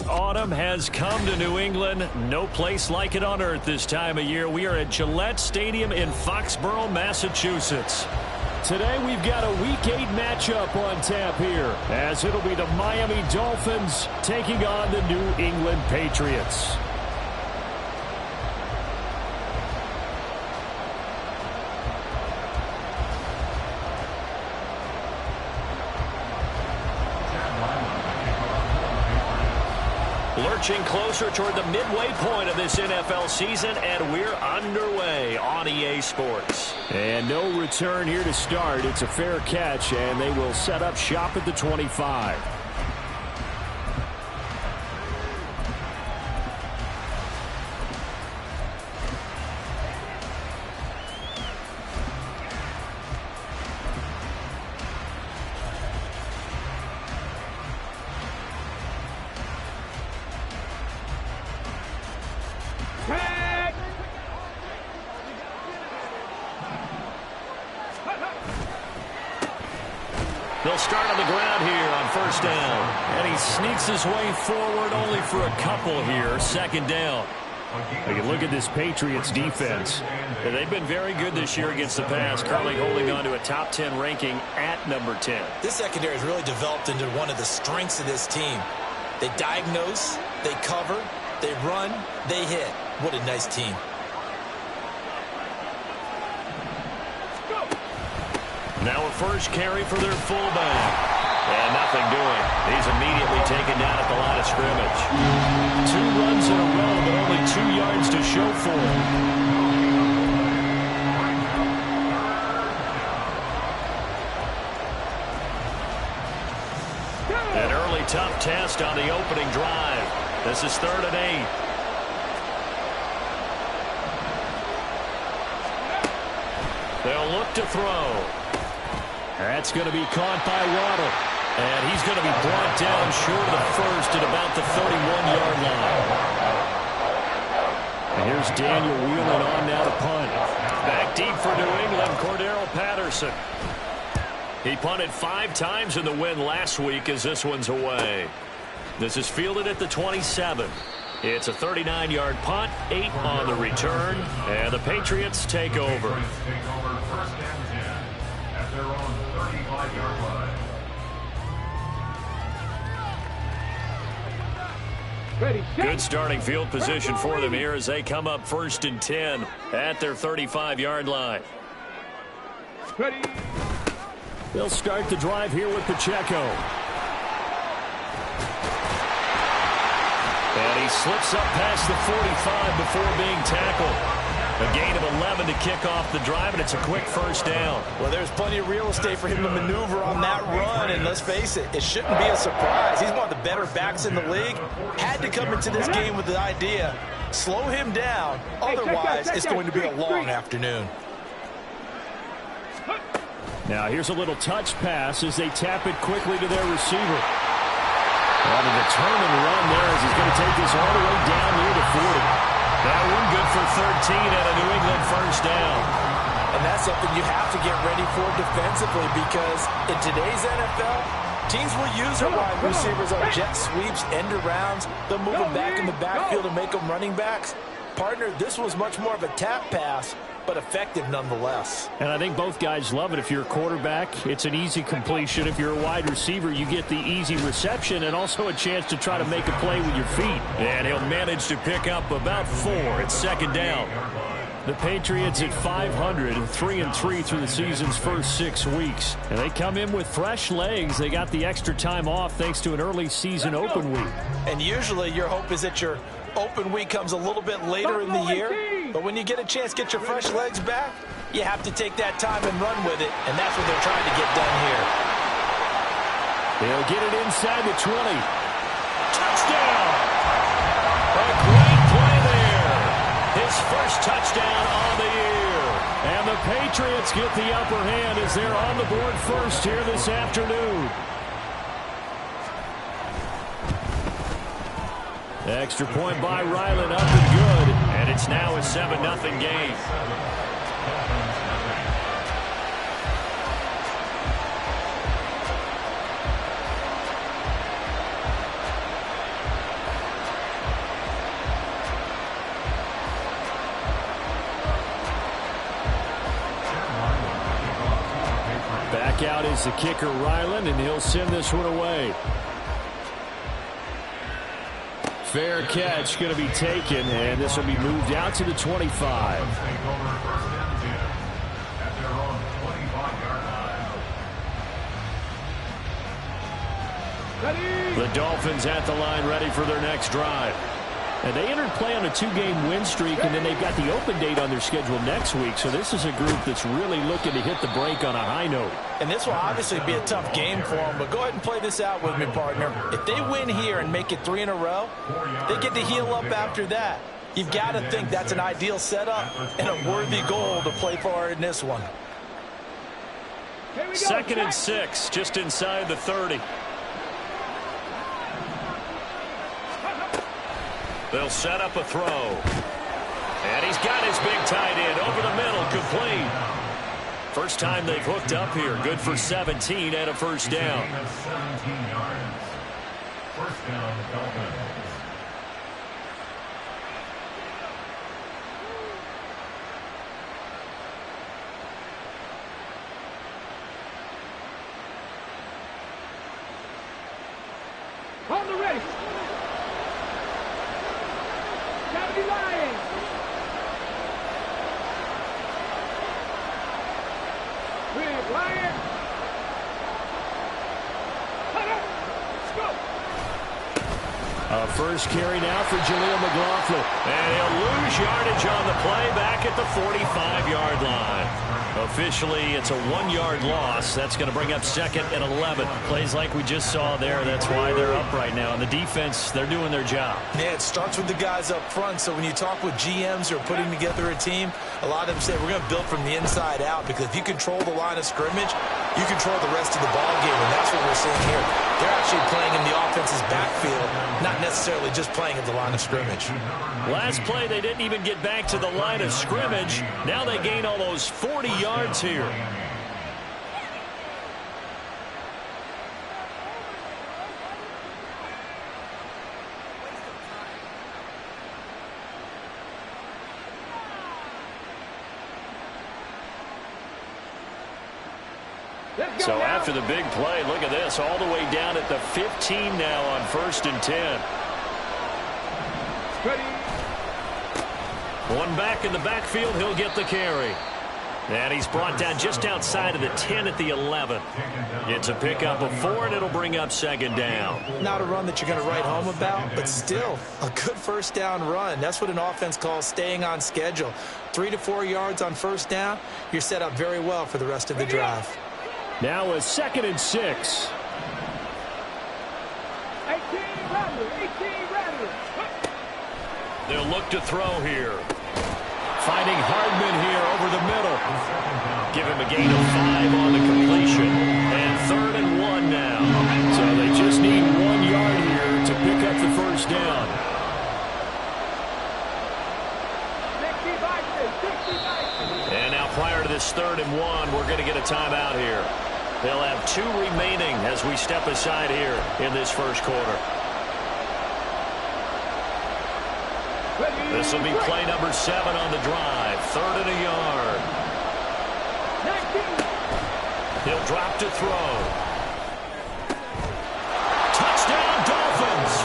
autumn has come to New England. No place like it on earth this time of year. We are at Gillette Stadium in Foxborough, Massachusetts. Today we've got a Week 8 matchup on tap here, as it'll be the Miami Dolphins taking on the New England Patriots. Lurching closer toward the midway point of this NFL season, and we're underway on EA Sports. And no return here to start. It's a fair catch, and they will set up shop at the 25. They'll start on the ground here on first down. And he sneaks his way forward only for a couple here. Second down. You can look at this Patriots defense. And they've been very good this year against the pass, currently holding on to a top 10 ranking at number 10. This secondary has really developed into one of the strengths of this team. They diagnose, they cover, they run, they hit. What a nice team. Now a first carry for their fullback. And nothing doing. He's immediately taken down at the line of scrimmage. 2 runs in a row, but only 2 yards to show for him. An early tough test on the opening drive. This is 3rd and 8. They'll look to throw. That's going to be caught by Waddle. And he's going to be brought down short of the first at about the 31-yard line. And here's Daniel Wheeling on now to punt. Back deep for New England, Cordero Patterson. He punted 5 times in the win last week as this one's away. This is fielded at the 27. It's a 39-yard punt, 8 on the return, and the Patriots take over. Good starting field position for them here as they come up 1st and 10 at their 35-yard line. They'll start the drive here with Pacheco. And he slips up past the 45 before being tackled. A gain of 11 to kick off the drive, and it's a quick first down. Well, there's plenty of real estate for him to maneuver on that run, and let's face it, it shouldn't be a surprise. He's one of the better backs in the league. Had to come into this game with the idea, slow him down, otherwise it's going to be a long afternoon. Now here's a little touch pass as they tap it quickly to their receiver. On a determined run there as he's going to take this all the way down near the 40. That one good for 13 and a New England first down. And that's something you have to get ready for defensively because in today's NFL, teams will use their wide receivers on jet sweeps, end arounds. They'll move them back in the backfield and make them running backs. Partner, this was much more of a tap pass, but effective nonetheless. And I think both guys love it. If you're a quarterback, it's an easy completion. If you're a wide receiver, you get the easy reception and also a chance to try to make a play with your feet. And he'll manage to pick up about 4 at second down. The Patriots at 500, 3-3 through the season's first 6 weeks. And they come in with fresh legs. They got the extra time off thanks to an early season open week. And usually your hope is that your open week comes a little bit later in the year. But when you get a chance to get your fresh legs back, you have to take that time and run with it. And that's what they're trying to get done here. They'll get it inside the 20. Touchdown! A great play there. His first touchdown on the year. And the Patriots get the upper hand as they're on the board first here this afternoon. Extra point by Ryland, up and good. And it's now a 7-0 game. Back out is the kicker, Ryland, and he'll send this one away. Fair catch going to be taken, and this will be moved out to the 25. The Dolphins at the line, ready for their next drive. And they entered play on a 2-game win streak, and then they've got the open date on their schedule next week. So this is a group that's really looking to hit the break on a high note. And this will obviously be a tough game for them, but go ahead and play this out with me, partner. If they win here and make it 3 in a row, they get to heal up after that. You've got to think that's an ideal setup and a worthy goal to play for in this one. 2nd and 6, just inside the 30. They'll set up a throw. And he's got his big tight end over the middle, complete. First time they've hooked up here. Good for 17 and a first down. 17 yards. First down, Dolphins. On the ready. Gotta be lying. Red Lion. Let's go. A first carry now for Jaleel McLaughlin. And he'll lose yardage on the play back at the 45-yard line. Officially, it's a 1-yard loss. That's going to bring up 2nd and 11. Plays like we just saw there. That's why they're up right now. And the defense, they're doing their job. Yeah, it starts with the guys up front. So when you talk with GMs who are putting together a team, a lot of them say we're going to build from the inside out, because if you control the line of scrimmage, you control the rest of the ball game, and that's what we're seeing here. They're actually playing in the offense's backfield, not necessarily just playing at the line of scrimmage. Last play, they didn't even get back to the line of scrimmage. Now they gain almost 40 yards here. So after the big play, look at this, all the way down at the 15 now on 1st and 10. One back in the backfield, he'll get the carry. And he's brought down just outside of the 10 at the 11. It's a pickup of 4, and it'll bring up 2nd down. Not a run that you're going to write home about, but still a good first down run. That's what an offense calls staying on schedule. 3 to 4 yards on first down, you're set up very well for the rest of the drive. Now a 2nd and 6. 18 Rattler. They'll look to throw here. Finding Hardman here over the middle. Give him a gain of 5 on the completion. And 3rd and 1 now. So they just need 1 yard here to pick up the first down. 60. And now prior to this 3rd and 1, we're going to get a timeout here. They'll have 2 remaining as we step aside here in this first quarter. This will be play number 7 on the drive. 3rd and a yard. He'll drop to throw. Touchdown, Dolphins!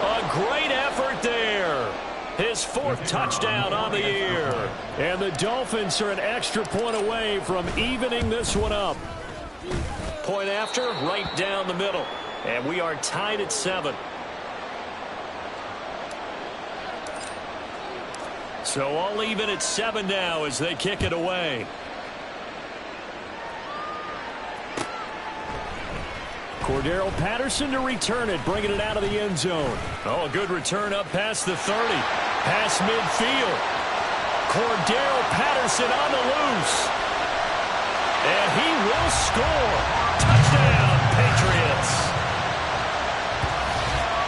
A great effort there. His 4th touchdown on the year. And the Dolphins are an extra point away from evening this one up. Point after, right down the middle. And we are tied at 7. So all even at 7 now as they kick it away. Cordero Patterson to return it, bringing it out of the end zone. Oh, a good return up past the 30. Past midfield. Cordero Patterson on the loose. And he will score. Touchdown, Patriots.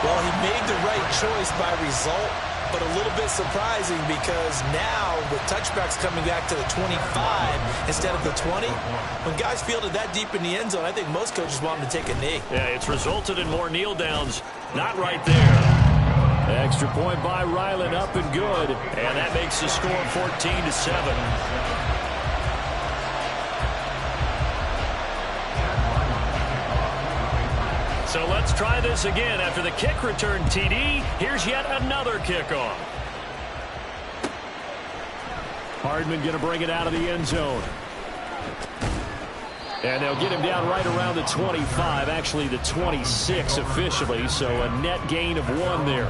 Well, he made the right choice by result, but a little bit surprising because now with touchbacks coming back to the 25 instead of the 20, when guys fielded that deep in the end zone, I think most coaches want them to take a knee. Yeah, it's resulted in more kneel downs. Not right there. Extra point by Ryland, up and good. And that makes the score 14-7. So let's try this again. After the kick return TD, here's yet another kickoff. Hardman going to bring it out of the end zone. And they'll get him down right around the 25, actually the 26 officially, so a net gain of 1 there.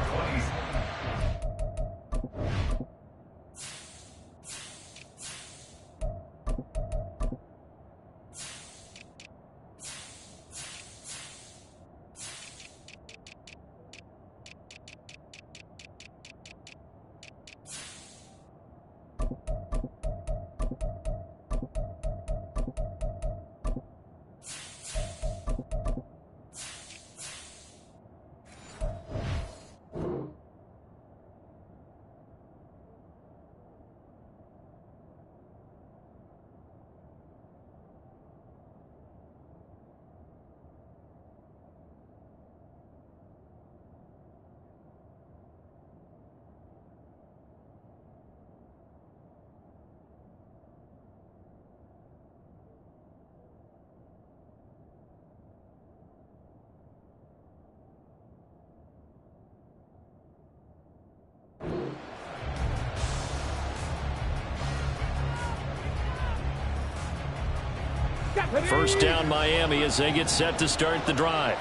First down Miami as they get set to start the drive.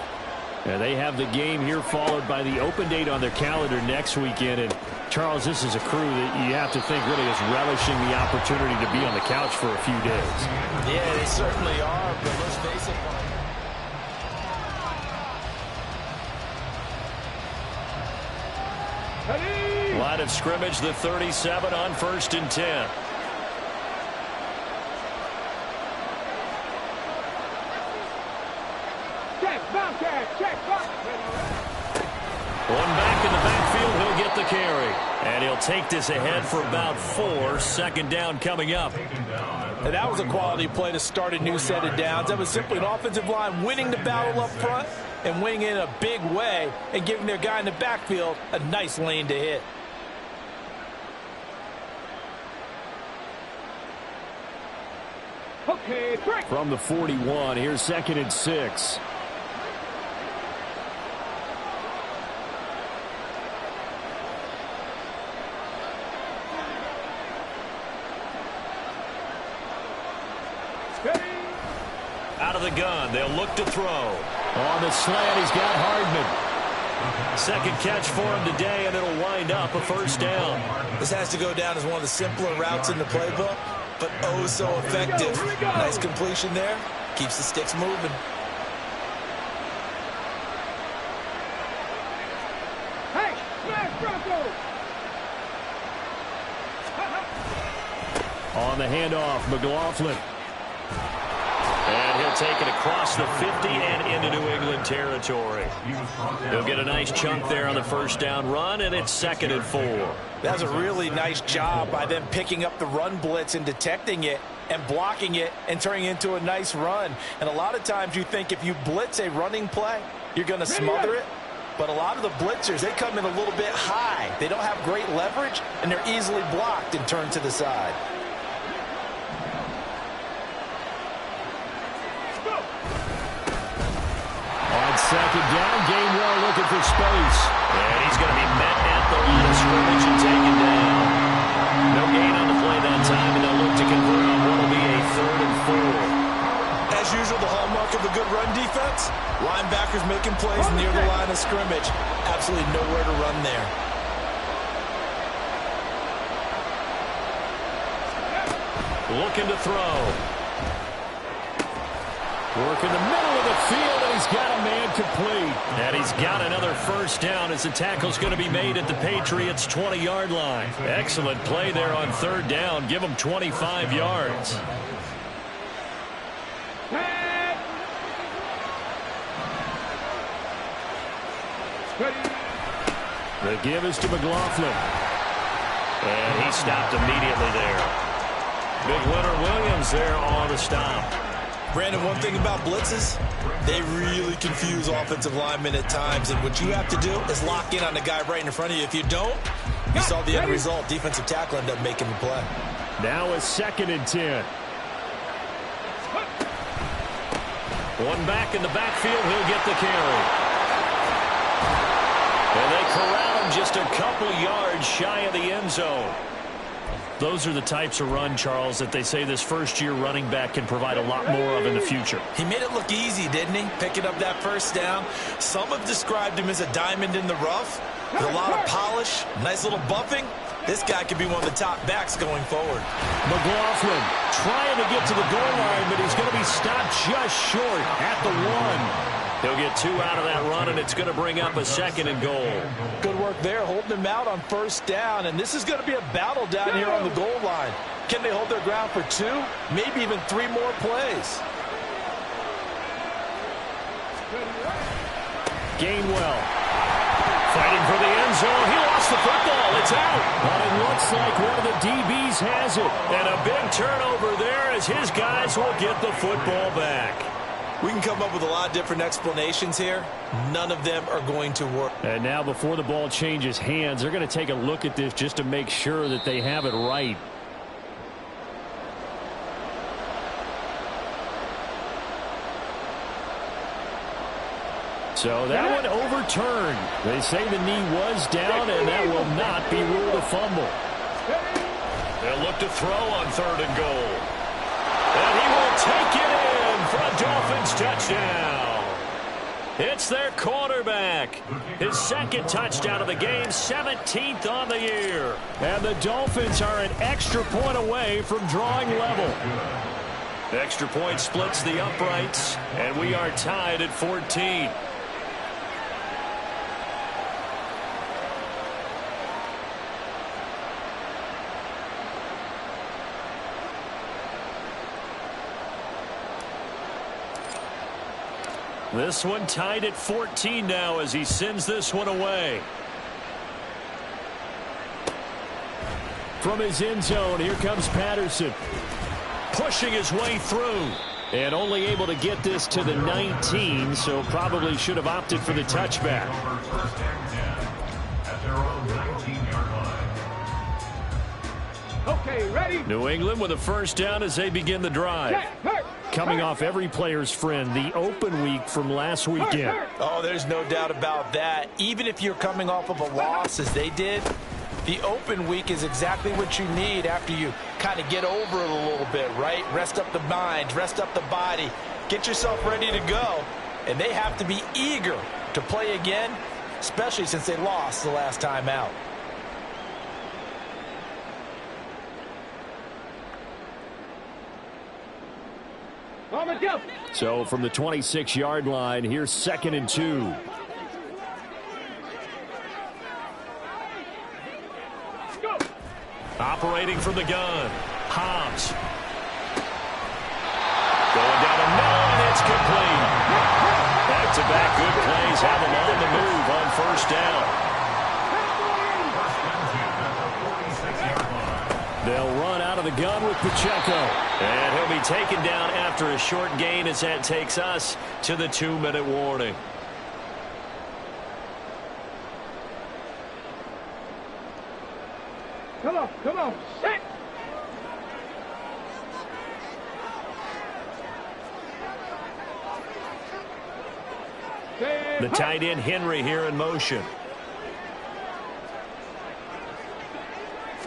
And they have the game here followed by the open date on their calendar next weekend. And Charles, this is a crew that you have to think really is relishing the opportunity to be on the couch for a few days. Yeah, they certainly are, but let's face it. Line of scrimmage, the 37 on 1st and 10. One back in the backfield, he'll get the carry. And he'll take this ahead for about 4. Second down coming up. And that was a quality play to start a new set of downs. That was simply an offensive line winning the battle up front and winning in a big way and giving their guy in the backfield a nice lane to hit. Okay, break. From the 41, here's 2nd and 6. Out of the gun, they'll look to throw. On the slant, he's got Hardman. Second catch for him today, and it'll wind up a first down. This has to go down as one of the simpler routes in the playbook, but oh so effective. Nice completion there. Keeps the sticks moving. Hey, smash Bronco! On the handoff, McLaughlin. And he'll take it across the 50 and into New England territory. He'll get a nice chunk there on the first down run, and it's 2nd and 4. That was a really nice job by them picking up the run blitz and detecting it and blocking it and turning it into a nice run. And a lot of times you think if you blitz a running play, you're going to smother it. But a lot of the blitzers, they come in a little bit high. They don't have great leverage, and they're easily blocked and turned to the side. On 2nd down, Gainwell looking for space. And he's going to be met at the line of scrimmage and taken down. No gain on the play that time, and they'll look to convert on what will be a 3rd and 4. As usual, the hallmark of a good run defense, linebackers making plays near the line of scrimmage. Absolutely nowhere to run there. Looking to throw. Work in the middle of the field, and he's got a man complete. And he's got another first down as the tackle's going to be made at the Patriots' 20-yard line. Excellent play there on 3rd down. Give him 25 yards. The give is to McLaughlin. And he stopped immediately there. Big Leonard Williams there on the stop. Brandon, one thing about blitzes, they really confuse offensive linemen at times, and what you have to do is lock in on the guy right in front of you. If you don't, you saw the end result. Defensive tackle ended up making the play. Now a 2nd and 10. One back in the backfield. He'll get the carry. And they corral him just a couple yards shy of the end zone. Those are the types of run, Charles, that they say this first-year running back can provide a lot more of in the future. He made it look easy, didn't he? Picking up that first down. Some have described him as a diamond in the rough with a lot of polish, nice little buffing. This guy could be one of the top backs going forward. McLaughlin trying to get to the goal line, but he's going to be stopped just short at the 1. He'll get 2 out of that run, and it's going to bring up a 2nd and goal. Good work there, holding him out on first down, and this is going to be a battle down here on the goal line. Can they hold their ground for 2, maybe even 3 more plays? Gainwell fighting for the end zone. He lost the football. It's out. But it looks like one of the DBs has it. And a big turnover there as his guys will get the football back. We can come up with a lot of different explanations here. None of them are going to work. And now before the ball changes hands, they're going to take a look at this just to make sure that they have it right. So that one overturned. They say the knee was down, and that will not be ruled a fumble. They'll look to throw on 3rd and goal. And he will take it in for a Dolphins touchdown. It's their quarterback. His 2nd touchdown of the game, 17th on the year. And the Dolphins are an extra point away from drawing level. The extra point splits the uprights, and we are tied at 14. This one tied at 14 now as he sends this one away. From his end zone, here comes Patterson. Pushing his way through. And only able to get this to the 19, so probably should have opted for the touchback. Okay, ready? New England with a first down as they begin the drive. Coming off every player's friend, the open week from last weekend. Oh, there's no doubt about that. Even if you're coming off of a loss as they did, the open week is exactly what you need after you kind of get over it a little bit, right? Rest up the mind, rest up the body, get yourself ready to go. And they have to be eager to play again, especially since they lost the last time out. So from the 26-yard line, here's 2nd and 2. Go. Operating from the gun. Hobbs. Going down the middle, and it's complete. Back-to-back good plays have them on the move on first down. They'll run out of the gun with Pacheco. And he'll be taken down after a short gain as that takes us to the 2-minute warning. Come on, set. The tight end Henry here in motion.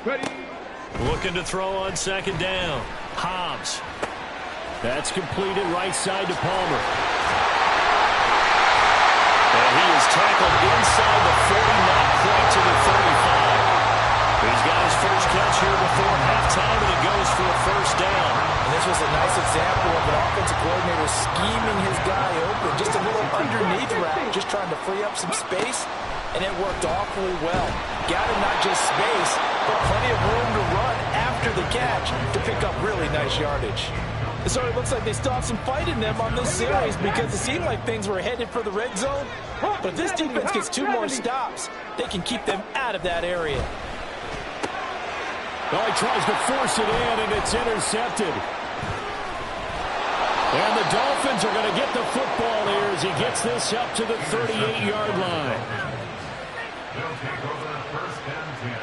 Ready. Looking to throw on 2nd down. Hobbs. That's completed right side to Palmer. And he is tackled inside the 40, not quite to the 35. He's got his first catch here before halftime, and it goes for a first down. And this was a nice example of an offensive coordinator scheming his guy open. Just a little underneath route, just trying to free up some space, and it worked awfully well. Got him not just space, but plenty of room to run after the catch to pick up really nice yardage. So it looks like they still have some fight in them on this series because it seemed like things were headed for the red zone. But if this defense gets 2 more stops, they can keep them out of that area. Well, he tries to force it in, and it's intercepted. And the Dolphins are going to get the football here as he gets this up to the 38-yard line. They'll take over first and 10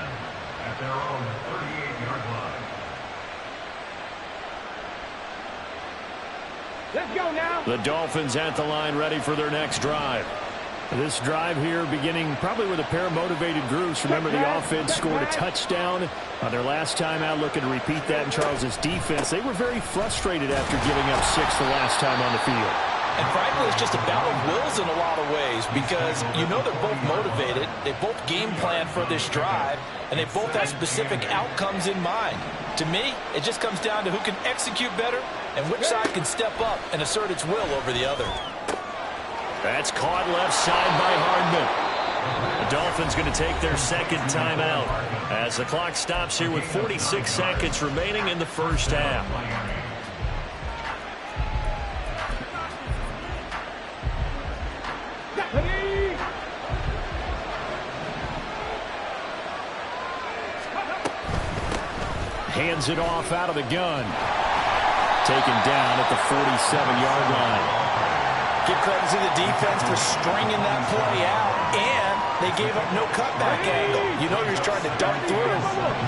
at their own 38-yard line. Let's go now. The Dolphins at the line ready for their next drive. This drive here beginning probably with a pair of motivated groups. Remember, the offense scored a touchdown on their last time out, looking to repeat that in Charles's defense. They were very frustrated after giving up 6 the last time on the field. And frankly, it's just a battle of wills in a lot of ways because you know they're both motivated. They both game plan for this drive, and they both have specific outcomes in mind. To me, it just comes down to who can execute better and which side can step up and assert its will over the other. That's caught left side by Hardman. The Dolphins going to take their second timeout as the clock stops here with 46 seconds remaining in the first half. Hands it off out of the gun. Taken down at the 47-yard line. Give credit to the defense for stringing that play out, and they gave up no cutback angle. You know you're trying to dart through.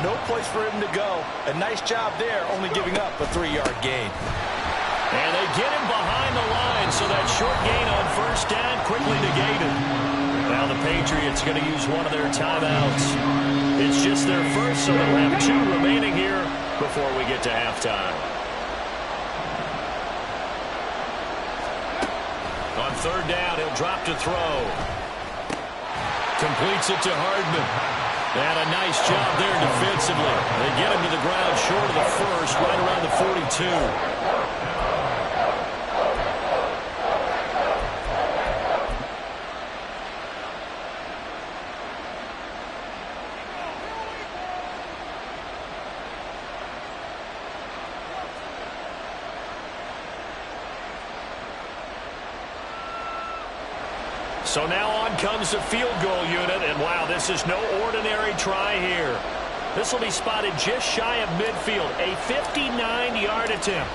No place for him to go. A nice job there, only giving up a 3-yard gain. And they get him behind the line, so that short gain on first down quickly negated. Now the Patriots going to use one of their timeouts. It's just their first, so they'll have 2 remaining here before we get to halftime. On third down, he'll drop to throw. Completes it to Hardman. And a nice job there defensively. They get him to the ground short of the first, right around the 42. So now on comes the field goal unit, and wow, this is no ordinary try here. This will be spotted just shy of midfield, a 59-yard attempt.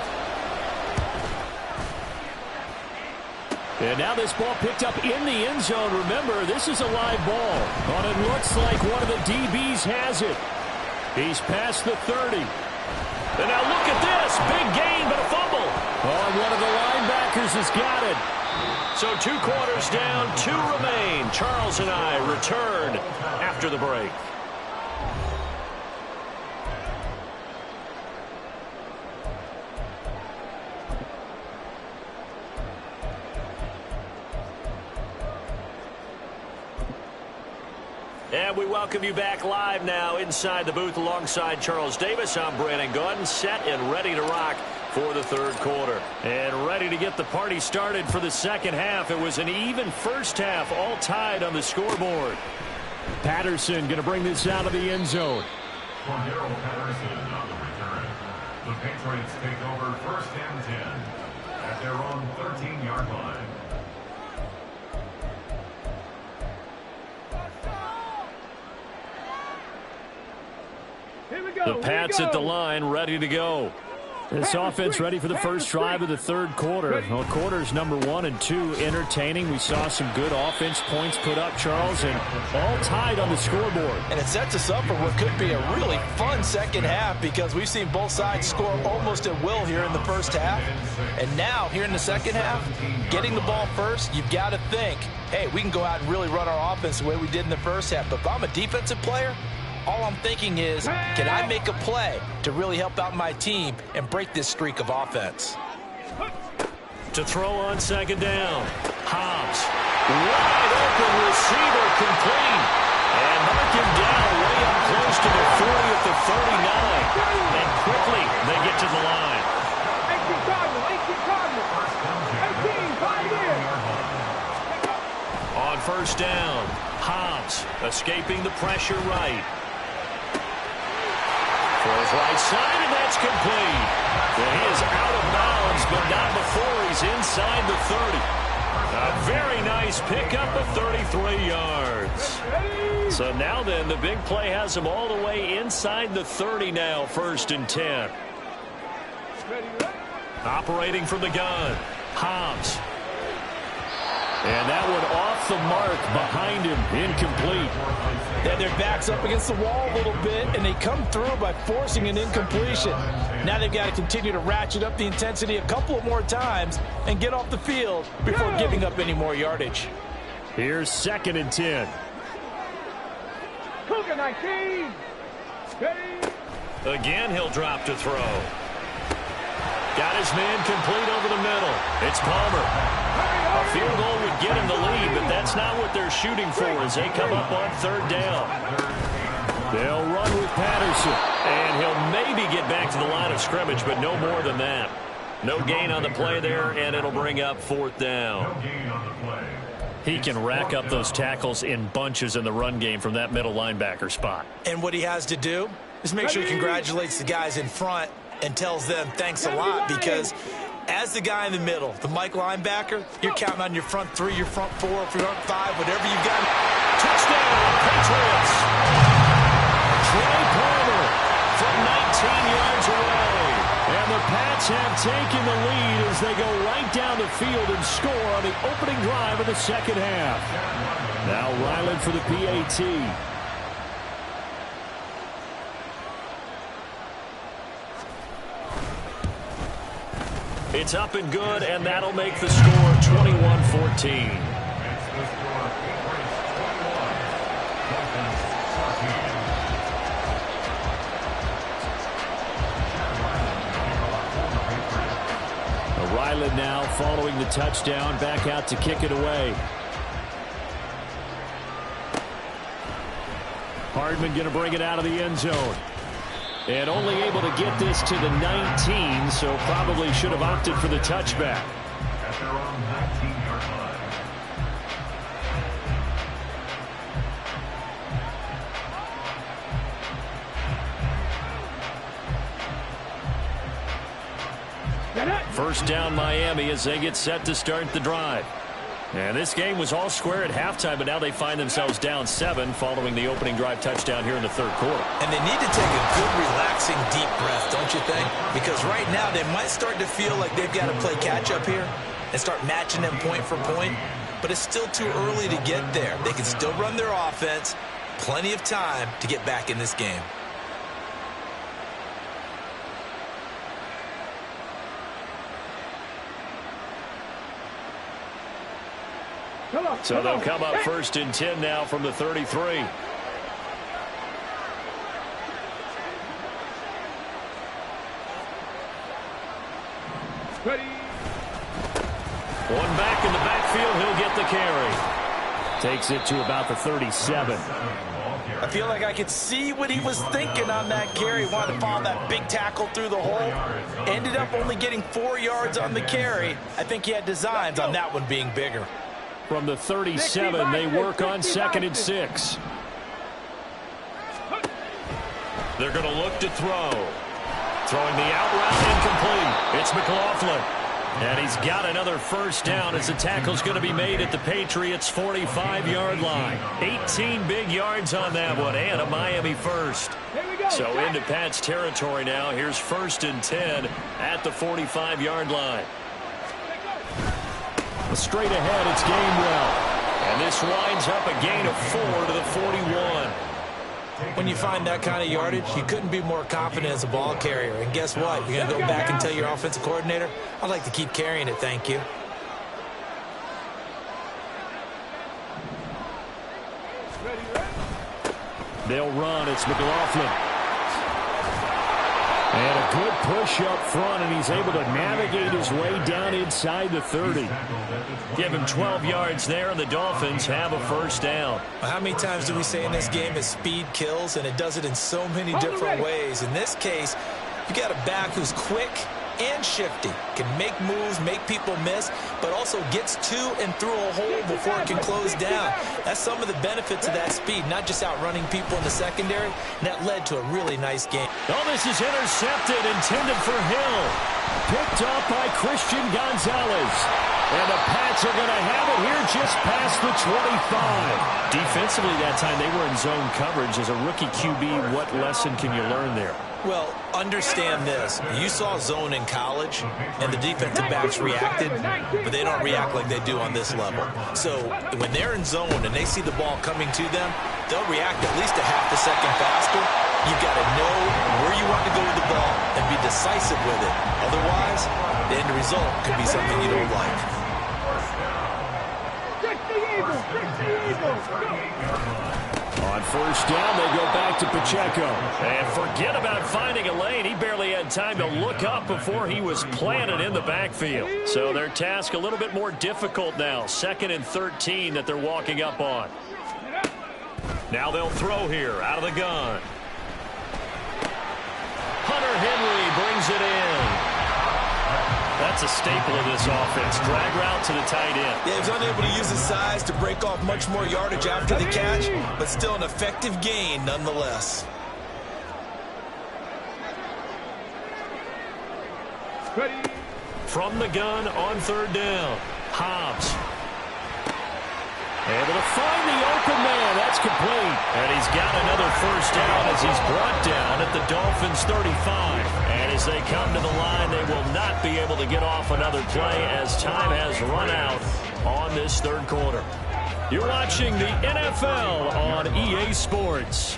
And now this ball picked up in the end zone. Remember, this is a live ball. And it looks like one of the DBs has it. He's past the 30. And now look at this, big gain, but a fumble. Oh, and one of the linebackers has got it. So 2 quarters down, 2 remain. Charles and I return after the break. And we welcome you back live now inside the booth alongside Charles Davis. I'm Brandon Gordon, set and ready to rock for the third quarter. And ready to get the party started for the second half. It was an even first half, all tied on the scoreboard. Patterson going to bring this out of the end zone. For Daryl Patterson on the return. The Patriots take over first and 10 at their own 13-yard line. The Pats at the line, ready to go. This offense ready for the first drive of the third quarter. Well, quarters number 1 and 2 entertaining. We saw some good offense points put up, Charles, and all tied on the scoreboard. And it sets us up for what could be a really fun second half because we've seen both sides score almost at will here in the first half. And now, here in the second half, getting the ball first, you've got to think, hey, we can go out and really run our offense the way we did in the first half. But if I'm a defensive player, all I'm thinking is, can I make a play to really help out my team and break this streak of offense? To throw on second down. Hobbs. Wide open receiver complete. And mark him down way up close to the 40 at the 39. And quickly they get to the line. 18 Cardinals. 18, 5 in. On first down, Hobbs escaping the pressure right. For his right side, and that's complete. Well, he is out of bounds, but not before he's inside the 30. A very nice pickup of 33 yards. So now then, the big play has him all the way inside the 30 now, first and 10. Operating from the gun, Hobbs. And that one off the mark behind him, incomplete. Then their back's up against the wall a little bit, and they come through by forcing an incompletion. Now they've got to continue to ratchet up the intensity a couple of more times and get off the field before giving up any more yardage. Here's 2nd and 10. Cougar 19. Again, he'll drop to throw. Got his man complete over the middle. It's Palmer. A field goal would get him the lead, but that's not what they're shooting for as they come up on 3rd down. They'll run with Patterson, and he'll maybe get back to the line of scrimmage, but no more than that. No gain on the play there, and it'll bring up 4th down. He can rack up those tackles in bunches in the run game from that middle linebacker spot. And what he has to do is make sure he congratulates the guys in front and tells them thanks a lot, because as the guy in the middle, the Mike linebacker, you're counting on your front 3, your front 4, front 5, whatever you got. Touchdown, Patriots! Trey Palmer from 19 yards away. And the Pats have taken the lead as they go right down the field and score on the opening drive of the 2nd half. Now Ryland for the PAT. It's up and good, and that'll make the score 21-14. Ryland now following the touchdown, back out to kick it away. Hardman going to bring it out of the end zone. And only able to get this to the 19, so probably should have opted for the touchback. At their own 19-yard line. First down Miami as they get set to start the drive. And this game was all square at halftime, but now they find themselves down 7 following the opening drive touchdown here in the 3rd quarter. And they need to take a good, relaxing, deep breath, don't you think? Because right now they might start to feel like they've got to play catch-up here and start matching them point for point. But it's still too early to get there. They can still run their offense. Plenty of time to get back in this game. So they'll come up 1st and 10 now from the 33. Ready. One back in the backfield, he'll get the carry. Takes it to about the 37. I feel like I could see what he was thinking on that carry. Wanted to follow that big tackle through the hole. Ended up only getting 4 yards on the carry. I think he had designs on that one being bigger. From the 37, they work on 2nd and 6. They're going to look to throw. Throwing the out route incomplete. It's McLaughlin. And he's got another first down as the tackle's going to be made at the Patriots' 45-yard line. 18 big yards on that one, and a Miami first. So into Pat's territory now. Here's 1st and 10 at the 45-yard line. Straight ahead, it's Gainwell. And this winds up a gain of 4 to the 41. When you find that kind of yardage, you couldn't be more confident as a ball carrier. And guess what? You're going to go back and tell your offensive coordinator, I'd like to keep carrying it, thank you. They'll run. It's McLaughlin. And a good push up front, and he's able to navigate his way down inside the 30. Give him 12 yards there, and the Dolphins have a first down. Well, how many times do we say in this game that speed kills, and it does it in so many different ways? In this case, you got a back who's quick and shifty, can make moves, make people miss, but also gets to and through a hole before it can close down. That's some of the benefits of that speed, not just outrunning people in the secondary, and that led to a really nice game. Oh, this is intercepted, intended for Hill. Picked up by Christian Gonzalez. And the Pats are going to have it here just past the 25. Defensively that time, they were in zone coverage. As a rookie QB, what lesson can you learn there? Well, understand this. You saw zone in college, and the defensive backs reacted, but they don't react like they do on this level. So when they're in zone and they see the ball coming to them, they'll react at least a half a second faster. You've got to know where you want to go with the ball and be decisive with it. Otherwise, the end result could be something you don't like. On first down, they go back to Pacheco. And forget about finding a lane. He barely had time to look up before he was planted in the backfield. So their task a little bit more difficult now. 2nd and 13 that they're walking up on. Now they'll throw here out of the gun. Hunter Henry brings it in. That's a staple of this offense. Drag route to the tight end. Yeah, he was unable to use his size to break off much more yardage after the catch, but still an effective gain nonetheless. From the gun on 3rd down. Hobbs. Able to find the open man. That's complete. And he's got another first down as he's brought down at the Dolphins' 35. And as they come to the line, they will not be able to get off another play as time has run out on this 3rd quarter. You're watching the NFL on EA Sports.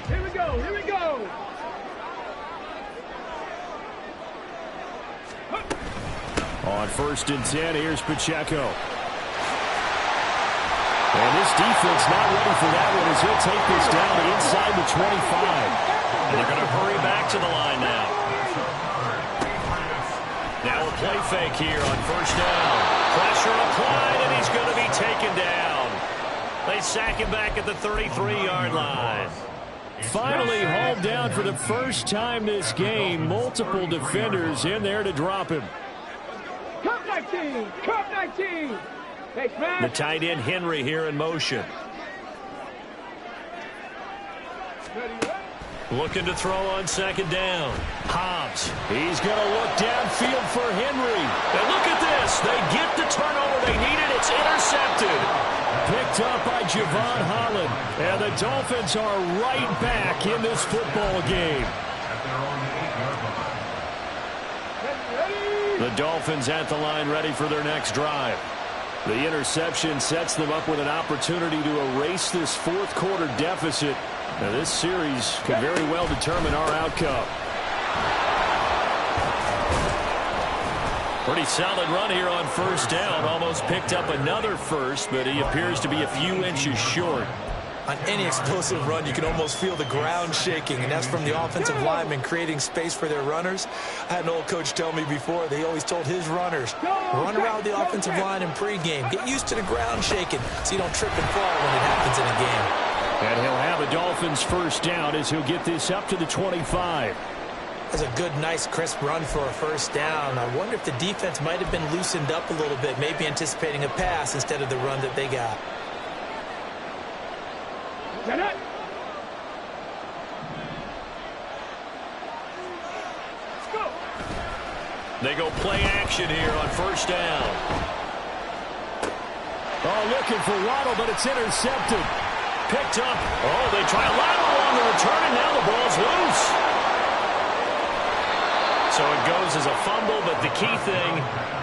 Here we go. On 1st and 10, here's Pacheco. And this defense not ready for that one as he'll take this down to inside the 25. And they're going to hurry back to the line now. Now a play fake here on 1st down. Pressure applied, and he's going to be taken down. They sack him back at the 33-yard line. Finally hauled down for the first time this game. Multiple defenders in there to drop him. Cup 19. Cup 19. Thanks, man. The tight end Henry here in motion. Looking to throw on 2nd down. Hobbs. He's going to look downfield for Henry. And look at this. They get the turnover they needed. It's intercepted. Picked up by Javon Holland. And the Dolphins are right back in this football game. The Dolphins at the line ready for their next drive. The interception sets them up with an opportunity to erase this 4th quarter deficit. Now this series could very well determine our outcome. Pretty solid run here on 1st down. Almost picked up another first, but he appears to be a few inches short. On any explosive run, you can almost feel the ground shaking, and that's from the offensive linemen creating space for their runners. I had an old coach tell me before, they always told his runners, run around the offensive line in pregame. Get used to the ground shaking so you don't trip and fall when it happens in a game. And he'll have a Dolphins 1st down as he'll get this up to the 25. That's a good, nice, crisp run for a 1st down. I wonder if the defense might have been loosened up a little bit, maybe anticipating a pass instead of the run that they got. They go play action here on 1st down. Oh, looking for Waddle, but it's intercepted. Picked up. Oh, they try a lateral on the return, and now the ball's loose. So it goes as a fumble, but the key thing,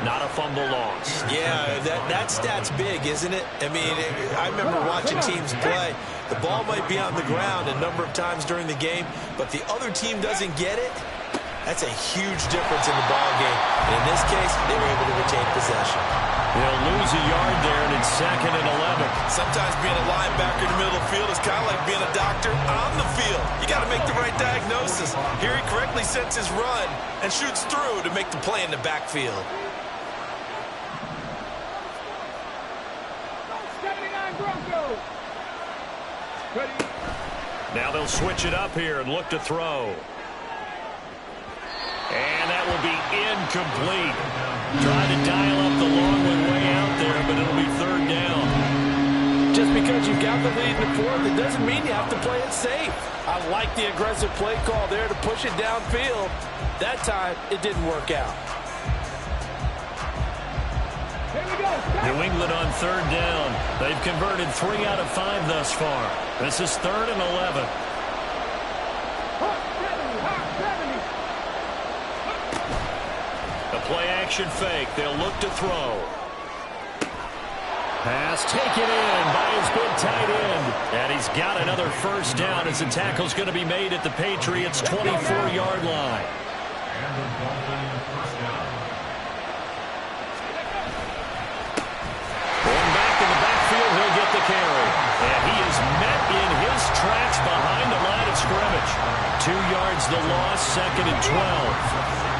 not a fumble loss. Yeah, that stat's big, isn't it? I mean, I remember watching teams play. The ball might be on the ground a number of times during the game, but the other team doesn't get it. That's a huge difference in the ball game. And in this case, they were able to retain possession. They'll lose a yard there, and it's 2nd and 11. Sometimes being a linebacker in the middle of the field is kind of like being a doctor on the field. You got to make the right diagnosis. Here he correctly sets his run and shoots through to make the play in the backfield. 79 Broncos. Now they'll switch it up here and look to throw. And that will be incomplete. Trying to dial up the long one way out there, but it'll be 3rd down. Just because you've got the lead in the fourth, it doesn't mean you have to play it safe. I like the aggressive play call there to push it downfield. That time, it didn't work out. Here we go. New England on third down. They've converted 3 out of 5 thus far. This is 3rd and 11. Hot 70, hot 70. A play-action fake. They'll look to throw. Pass taken in by his big tight end. And he's got another first down as the tackle's going to be made at the Patriots' 24-yard line. And the Dolphins first down. Going back in the backfield, he'll get the carry. And he is met in his tracks behind the line of scrimmage. 2 yards the loss, 2nd and 12.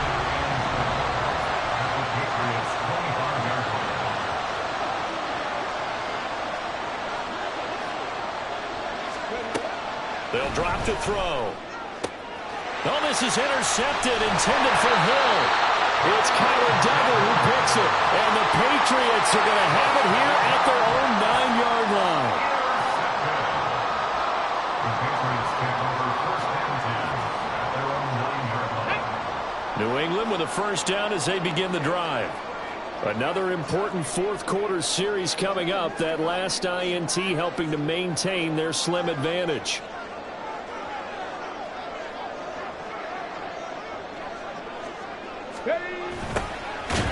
They'll drop to throw. Oh, this is intercepted, intended for Hill. It's Kyler Duggar who picks it. And the Patriots are going to have it here at their own 9-yard line. The Patriots take over first and 10 at their own 9-yard line. New England with a first down as they begin the drive. Another important fourth-quarter series coming up. That last INT helping to maintain their slim advantage.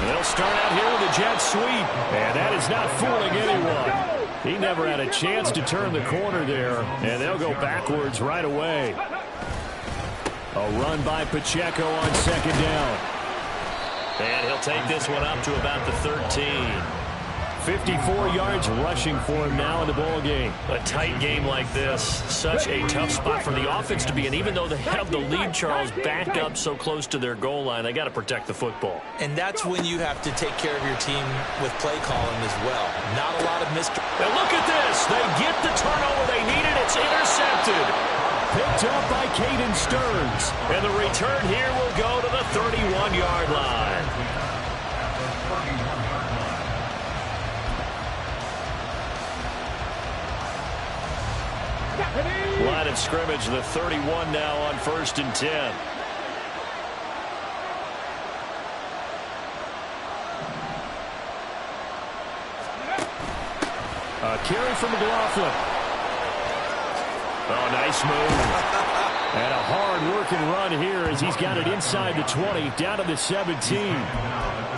They'll start out here with a jet sweep, and that is not fooling anyone. He never had a chance to turn the corner there, and they'll go backwards right away. A run by Pacheco on 2nd down. And he'll take this one up to about the 13. 54 yards rushing for him now in the ball game. A tight game like this, such a tough spot for the offense to be in. Even though they have the lead, Charles, backed up so close to their goal line, they got to protect the football. And that's when you have to take care of your team with play calling as well. Not a lot of mystery. Now look at this. They get the turnover they needed. It's intercepted. Picked up by Caden Stearns. And the return here will go to the 31-yard line. Line of scrimmage, the 31 now on 1st and 10. A carry from McLaughlin. Oh, nice move. And a hard-working run here as he's got it inside the 20, down to the 17.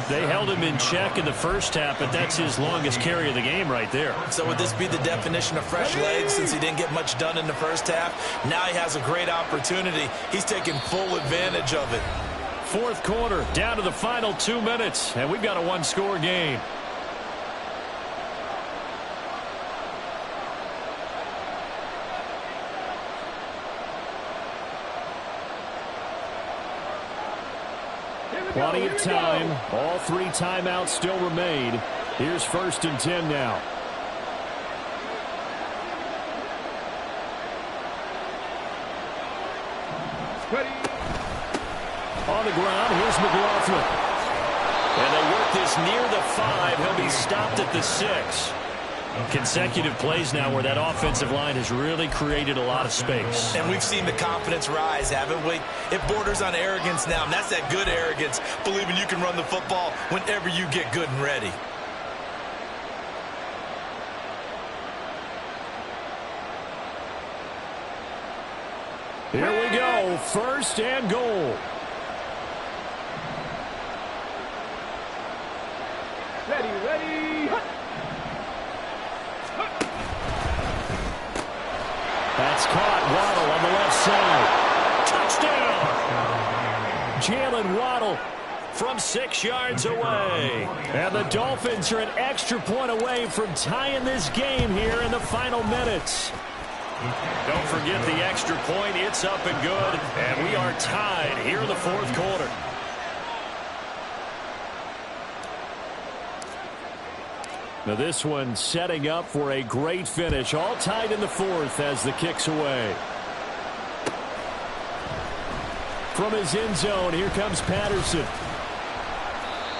They held him in check in the first half, but that's his longest carry of the game right there. So would this be the definition of fresh legs since he didn't get much done in the first half? Now he has a great opportunity. He's taking full advantage of it. Fourth quarter, down to the final 2 minutes, and we've got a one-score game. Plenty of time. All 3 timeouts still remain. Here's 1st and 10 now. Ready. On the ground, here's McLaughlin. And they work this near the 5. He'll be stopped at the 6. Consecutive plays now where that offensive line has really created a lot of space. And we've seen the confidence rise, haven't we? It borders on arrogance now, and that's that good arrogance, believing you can run the football whenever you get good and ready. Here we go, 1st and goal. Ready, ready. That's caught. Waddle on the left side. Touchdown! Jalen Waddle from 6 yards away. And the Dolphins are an extra point away from tying this game here in the final minutes. Don't forget the extra point. It's up and good. And we are tied here in the fourth quarter. Now this one setting up for a great finish. All tied in the fourth as the kick's away. From his end zone, here comes Patterson.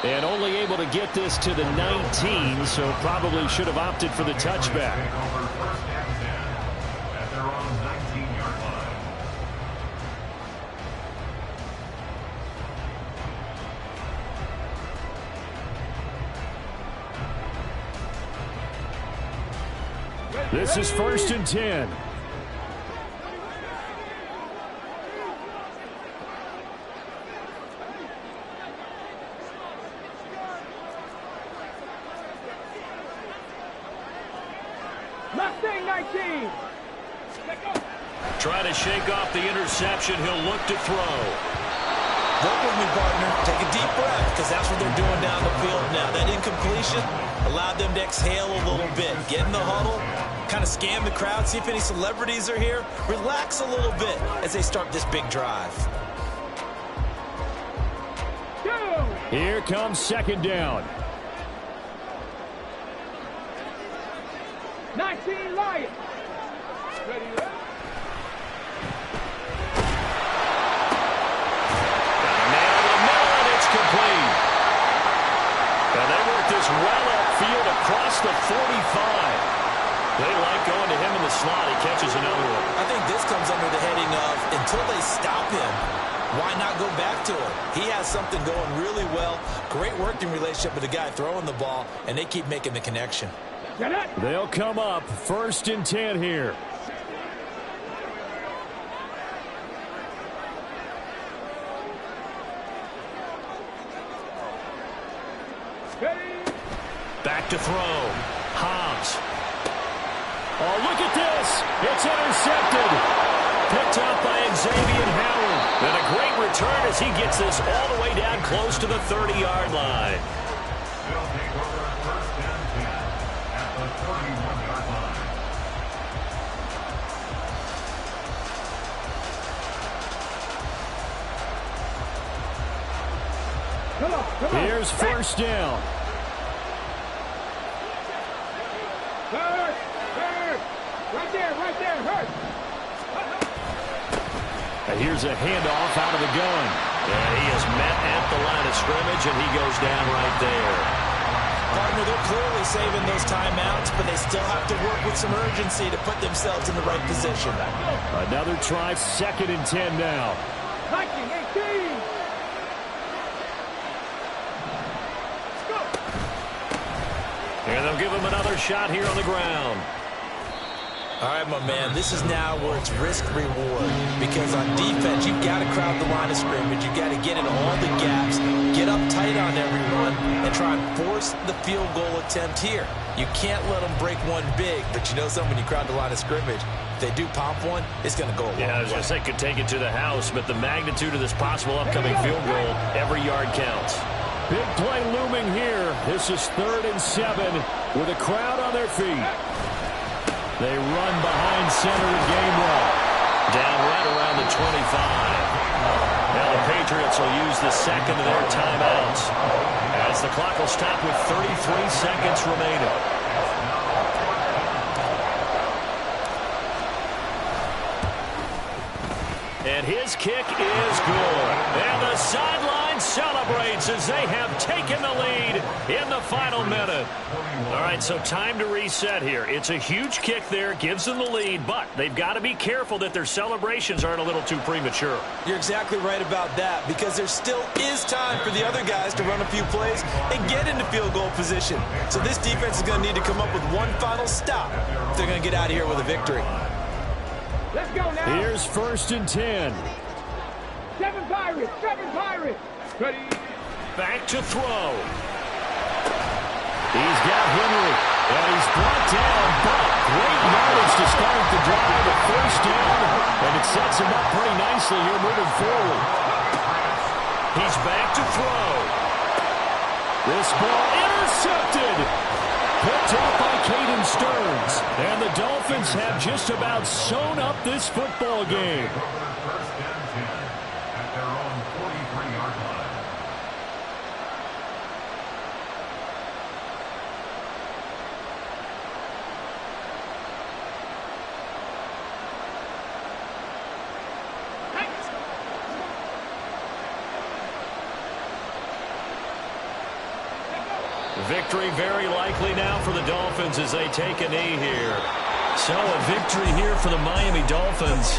And only able to get this to the 19, so probably should have opted for the touchback. Over first and 10 at their own 19-yard line. This is first and 10. Mustang 19. Trying to shake off the interception. He'll look to throw. Work with me, partner. Take a deep breath, because that's what they're doing down the field now. That incompletion allowed them to exhale a little bit. Get in the huddle, kind of scan the crowd, see if any celebrities are here. Relax a little bit as they start this big drive. Here comes second down. 19 Lions. Ready, ready. Complete. And they work this well upfield across the 45. They like going to him in the slot. He catches another one. I think this comes under the heading of, until they stop him, why not go back to him? He has something going really well. Great working relationship with the guy throwing the ball, and they keep making the connection. They'll come up first and 10 here. Back to throw. Hobbs. Oh, look at this. It's intercepted. Picked up by Xavier Howard. And a great return as he gets this all the way down close to the 30-yard line. They'll take over first and 10 at the 31-yard line. Come on. Here's first down. Hurt. Right there, hurt. And here's a handoff out of the gun. And he is met at the line of scrimmage, and he goes down right there. Partner, they're clearly saving those timeouts, but they still have to work with some urgency to put themselves in the right position. Another try, second and 10 now. 19, 18. And they'll give him another shot here on the ground. All right, my man, this is now where it's risk-reward, because on defense, you've got to crowd the line of scrimmage. You've got to get in all the gaps, get up tight on everyone, and try and force the field goal attempt here. You can't let them break one big, but you know something, when you crowd the line of scrimmage, if they do pop one, it's going to go a long way. Yeah, I was going to say, could take it to the house, but the magnitude of this possible upcoming field goal, every yard counts. Big play looming here. This is 3rd and 7 with a crowd on their feet. They run behind center to gain one. Down right around the 25. Now the Patriots will use the second of their timeouts, as the clock will stop with 33 seconds remaining. And his kick is good. And the sideline celebrates as they have taken the lead in the final minute. All right, so time to reset here. It's a huge kick there, gives them the lead, but they've got to be careful that their celebrations aren't a little too premature. You're exactly right about that, because there still is time for the other guys to run a few plays and get into field goal position. So this defense is going to need to come up with one final stop if they're going to get out of here with a victory. Let's go now. Here's first and 10. 7 Pirates. Ready. Back to throw. He's got Henry, and he's brought down, but great yardage to start the drive, a first down, and it sets him up pretty nicely here moving forward. He's back to throw. This ball intercepted. Picked up by Caden Stearns, and the Dolphins have just about sewn up this football game. First and 10 at their own 43-yard line. Victory very likely now for the Dolphins as they take a knee here. So a victory here for the Miami Dolphins.